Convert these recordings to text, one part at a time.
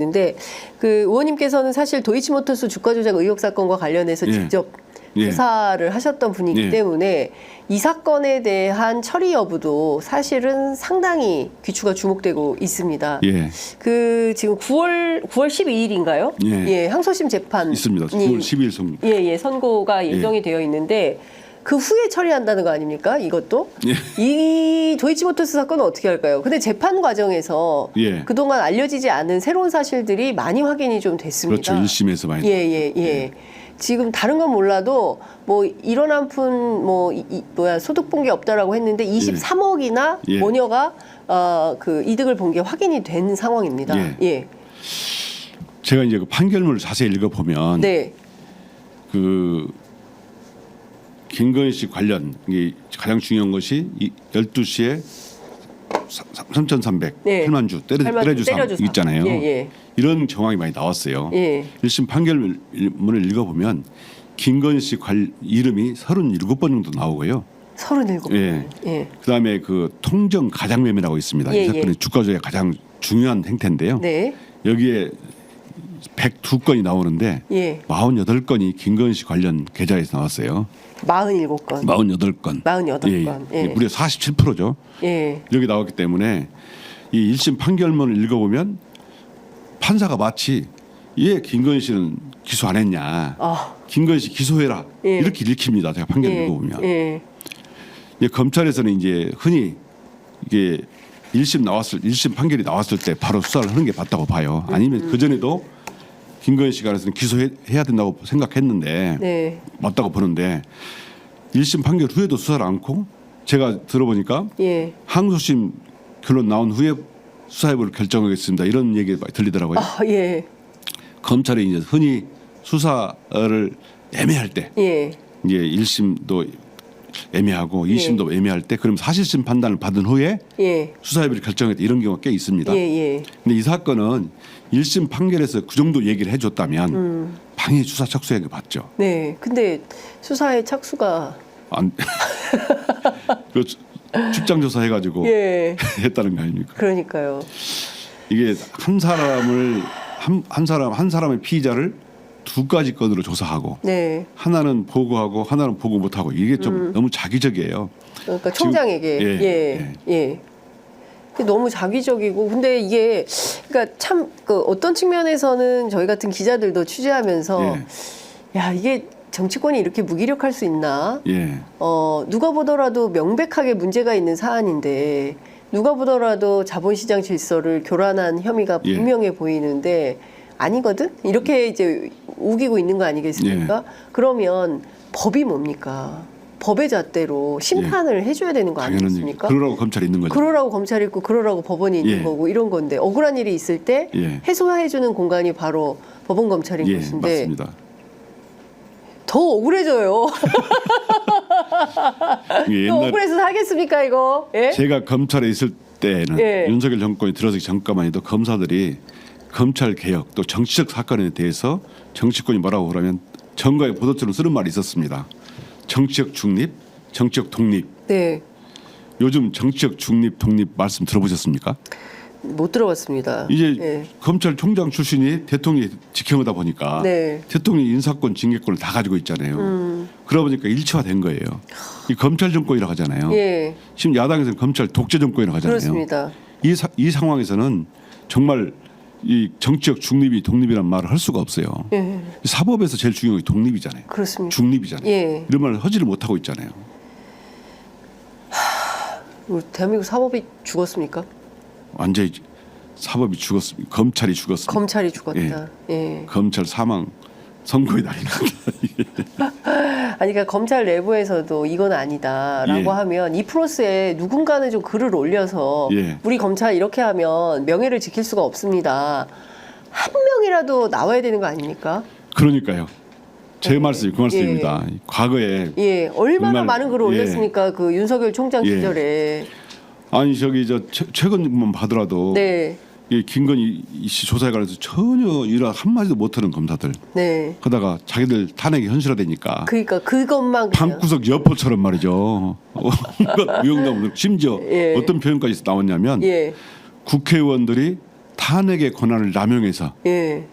있는데 그 의원님께서는 사실 도이치모터스 주가 조작 의혹 사건과 관련해서 직접 수사를 하셨던 분이기 때문에 이 사건에 대한 처리 여부도 사실은 상당히 귀추가 주목되고 있습니다. 그 지금 9월 12일인가요? 항소심 재판 있습니다. 9월 12일 선고. 선고가 예정이 되어 있는데 그 후에 처리한다는 거 아닙니까? 이것도? 이 도이치모터스 사건은 어떻게 할까요? 근데 재판 과정에서 그동안 알려지지 않은 새로운 사실들이 많이 확인이 좀 됐습니다. 그렇죠. 1심에서 많이. 지금 다른 건 몰라도 뭐 일어난 푼 소득 본 게 없다라고 했는데 23억이나 모녀가 그 이득을 본 게 확인이 된 상황입니다. 제가 이제 그 판결문을 자세히 읽어보면 그 김건희 씨 관련 가장 중요한 것이 12시에 3,300 8만 주 때려주삼 있잖아요. 이런 정황이 많이 나왔어요. 1심 판결문을 읽어보면 김건희 씨 이름이 37번 정도 나오고요. 37번. 그다음에 그 통정 가장매매라고 있습니다. 이 사건의 주가 조작의 가장 중요한 행태인데요. 여기에 102건이 나오는데 48건이 김건희 씨 관련 계좌에서 나왔어요. 47건. 48건. 48건. 무려 47%죠. 이렇게 나왔기 때문에 이 1심 판결문을 읽어보면 판사가 마치 김건희 씨는 기소 안 했냐. 김건희 씨 기소해라. 이렇게 읽힙니다. 제가 판결 읽어보면. 검찰에서는 이제 흔히 이게 1심 판결이 나왔을 때 바로 수사를 하는 게 맞다고 봐요. 아니면 그전에도 김건희 씨가 그래서 기소해야 된다고 생각했는데 맞다고 보는데 1심 판결 후에도 수사를 않고 제가 들어보니까 항소심 결론 나온 후에 수사 여부를 결정하겠습니다. 이런 얘기가 들리더라고요. 검찰이 이제 흔히 수사를 애매할 때 이제 1심도 애매하고 2심도 애매할 때 그럼 사실심 판단을 받은 후에 수사 여부를 결정했다 이런 경우가 꽤 있습니다. 근데 이 사건은 1심 판결에서 그 정도 얘기를 해줬다면 당연히 수사 착수해 봤죠. 근데 수사에 착수가 그 출장 조사 해가지고 했다는 거 아닙니까? 그러니까요. 이게 한 사람의 피의자를 두 가지 건으로 조사하고 하나는 보고하고 하나는 보고 못하고 이게 좀 너무 자기적이에요. 그러니까 총장에게 너무 자기적이고 근데 이게 그러니까 참 그 어떤 측면에서는 저희 같은 기자들도 취재하면서 야 이게 정치권이 이렇게 무기력할 수 있나? 누가 보더라도 명백하게 문제가 있는 사안인데 누가 보더라도 자본시장 질서를 교란한 혐의가 분명해 보이는데 아니거든? 이렇게 이제 우기고 있는 거 아니겠습니까? 그러면 법이 뭡니까? 법의 잣대로 심판을 해줘야 되는 거 아니겠습니까? 그러라고 검찰이 있는 거죠. 그러라고 검찰이 있고 그러라고 법원이 있는 거고 이런 건데 억울한 일이 있을 때 해소해주는 공간이 바로 법원 검찰인 것인데 맞습니다. 더 억울해져요. 더 억울해서 살겠습니까 이거? 제가 검찰에 있을 때는 윤석열 정권이 들어서기 전까만 해도 검사들이 검찰 개혁 또 정치적 사건에 대해서 정치권이 뭐라고 그러면 정가의 보도처럼 쓰는 말이 있었습니다. 정치적 중립, 정치적 독립. 요즘 정치적 중립, 독립 말씀 들어보셨습니까? 못 들어봤습니다. 이제 검찰총장 출신이 대통령이 직행하다 보니까 대통령이 인사권, 징계권을 다 가지고 있잖아요. 그러다 보니까 일치화된 거예요. 이 검찰 정권이라고 하잖아요. 지금 야당에서는 검찰 독재 정권이라고 하잖아요. 그렇습니다. 이 상황에서는 정말 이 정치적 중립이 독립이란 말을 할 수가 없어요. 사법에서 제일 중요한 게 독립이잖아요. 그렇습니다. 중립이잖아요. 이런 말을 하지를 못하고 있잖아요. 우리 대한민국 사법이 죽었습니까? 완전히 사법이 죽었습니다. 검찰이 죽었습니다. 검찰이 죽었다. 검찰 사망 선고에 난리 났다. 아니 그러니까 검찰 내부에서도 이건 아니다라고 하면 이 프로스에 누군가는 좀 글을 올려서 우리 검찰 이렇게 하면 명예를 지킬 수가 없습니다. 한 명이라도 나와야 되는 거 아닙니까? 그러니까요. 제 말씀이 그 말씀입니다. 과거에 얼마나 많은 글을 올렸습니까? 그 윤석열 총장 시절에. 아니 최근만 봐더라도 이 김건희 씨 조사에 관해서 전혀 일화 한마디도 못하는 검사들. 그러다가 자기들 탄핵이 현실화되니까. 그러니까 그것만 방구석 여포처럼 말이죠. 위용담 심지어 어떤 표현까지 나왔냐면 국회의원들이 탄핵의 권한을 남용해서 예.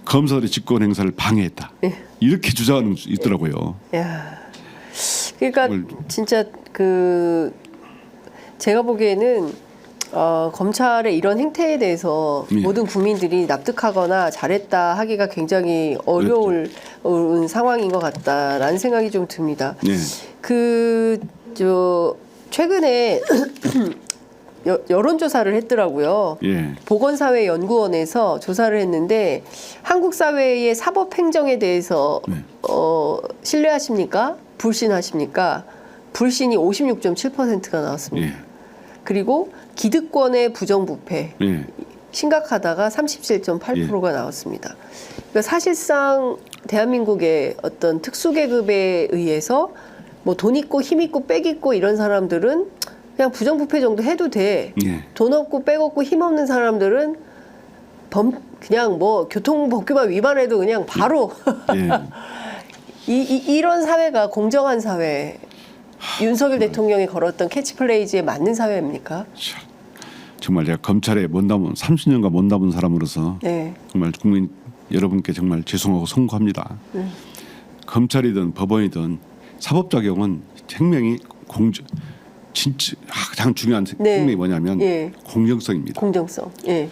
검사들의 직권 행사를 방해했다. 예. 이렇게 주장하는 수 있더라고요. 야. 그러니까 진짜 그 제가 보기에는 검찰의 이런 행태에 대해서 예. 모든 국민들이 납득하거나 잘했다 하기가 굉장히 어려운 상황인 것 같다라는 생각이 좀 듭니다. 네. 최근에 여론조사를 했더라고요. 예. 보건사회연구원에서 조사를 했는데 한국 사회의 사법행정에 대해서 네. 신뢰하십니까? 불신하십니까? 불신이 56.7%가 나왔습니다. 예. 그리고 기득권의 부정부패 예. 심각하다가 37.8%가 나왔습니다. 그러니까 사실상 대한민국의 어떤 특수계급에 의해서 뭐 돈 있고 힘 있고 빽 있고 이런 사람들은 그냥 부정부패 정도 해도 돼. 예. 돈 없고 빽 없고 힘 없는 사람들은 그냥 뭐 교통법규만 위반해도 그냥 바로 예. 이런 사회가 공정한 사회, 윤석열 대통령이 걸었던 캐치플레이즈에 맞는 사회입니까? 정말 제가 검찰에 못남은 30년간 못남은 사람으로서 네. 정말 국민 여러분께 정말 죄송하고 송구합니다. 검찰이든 법원이든 사법작용은 생명이 진짜 가장 중요한 네. 생명이 뭐냐면 예. 공정성입니다. 공정성. 예.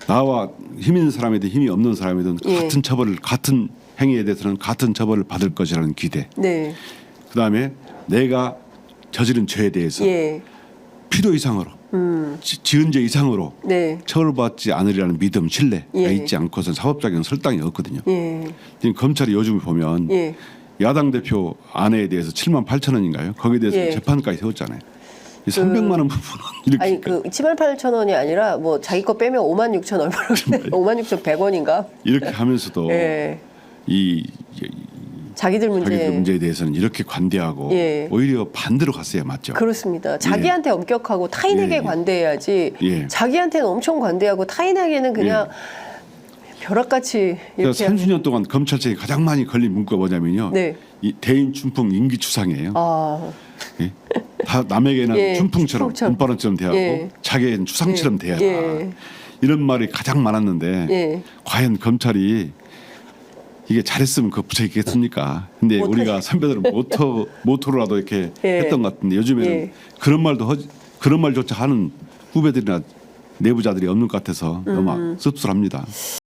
나와 힘 있는 사람이든 힘이 없는 사람이든 예. 같은 처벌을 같은 행위에 대해서는 같은 처벌을 받을 것이라는 기대. 네. 그다음에 내가 저지른 죄에 대해서 예. 필요 이상으로 지은 죄 이상으로 네. 처벌받지 않으리라는 믿음, 신뢰가 예. 있지 않고서는 사법작용 설당이 없거든요. 예. 지금 검찰이 요즘 보면 예. 야당 대표 아내에 대해서 7만 8천 원인가요? 거기에 대해서 예. 재판까지 세웠잖아요. 이 300만 원 부분은 이렇게 아니 그 7만 8천 원이 아니라 뭐 자기 거 빼면 5만 6천 얼마로 5만 6천 100원인가? 이렇게 하면서도 예. 이 자기들 자기들 문제에 대해서는 이렇게 관대하고 예. 오히려 반대로 갔어야 맞죠. 그렇습니다. 자기한테 엄격하고 타인에게 예. 관대해야지. 예. 자기한테는 엄청 관대하고 타인에게는 그냥 벼락같이 그러니까 이렇게. 30년 동안 검찰청에 가장 많이 걸린 문구가 뭐냐면요. 네. 이 대인 춘풍 인기추상이에요. 아. 예? 다 남에게는 예, 춘풍처럼 춘풍처럼. 운바람처럼 대하고 예. 자기에게는 추상처럼 대하라. 예. 이런 말이 가장 많았는데 예. 과연 검찰이 이게 잘했으면 그 부처있겠습니까? 근데 우리가 선배들은 모토로라도 이렇게 예. 했던 것 같은데 요즘에는 예. 그런 말조차 하는 후배들이나 내부자들이 없는 것 같아서 너무 씁쓸합니다.